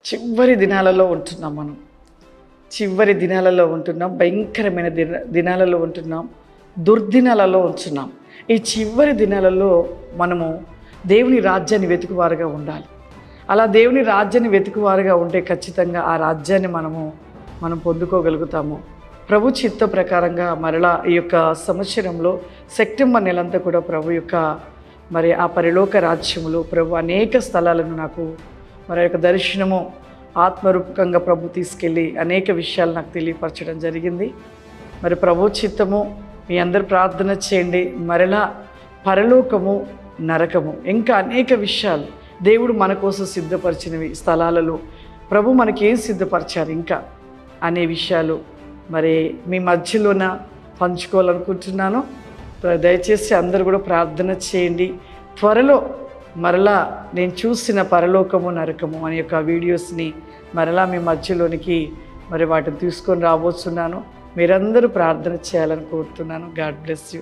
చివరి దినాలలో ఉంటున్నాం మనం. చివరి దినాలలో ఉంటున్నాం. భయంకరమైన దినాలలో ఉంటున్నాం. దుర్దినాలలో ఉంటున్నాం. ఈ చివరి దినాలలో మనము దేవుని రాజ్యాన్ని వెతుకువారుగా ఉండాలి. అలా దేవుని రాజ్యాన్ని వెతుకువారుగా ఉంటే ఖచ్చితంగా ఆ రాజ్యాన్ని మనం పొందుకోగలుగుతాము. ప్రభు చిత్త ప్రకారంగా మరలా ఈ యొక్క సంవత్సరంలో సెప్టెంబర్ నెలంతా కూడా ప్రభు యొక్క మరి ఆ పరలోక రాజ్యములో ప్రభు అనేక స్థలాలను నాకు మరి యొక్క దర్శనము ఆత్మరూపకంగా ప్రభు తీసుకెళ్ళి అనేక విషయాలు నాకు తెలియపరచడం జరిగింది. మరి ప్రభు చిత్తము మీ అందరు ప్రార్థన చేయండి. మరలా పరలోకము, నరకము, ఇంకా అనేక విషయాలు దేవుడు మన కోసం సిద్ధపరిచినవి స్థలాలలో ప్రభు మనకి ఏం సిద్ధపరిచారు ఇంకా అనే విషయాలు మరి మీ మధ్యలోన పంచుకోవాలనుకుంటున్నాను. దయచేసి అందరూ కూడా ప్రార్థన చేయండి. త్వరలో మరలా నేను చూసిన పరలోకము, నరకము అనే యొక్క వీడియోస్ని మరలా మీ మధ్యలోనికి మరి వాటిని తీసుకొని రాబోతున్నాను. మీరందరూ ప్రార్థన చేయాలని కోరుతున్నాను. God bless you.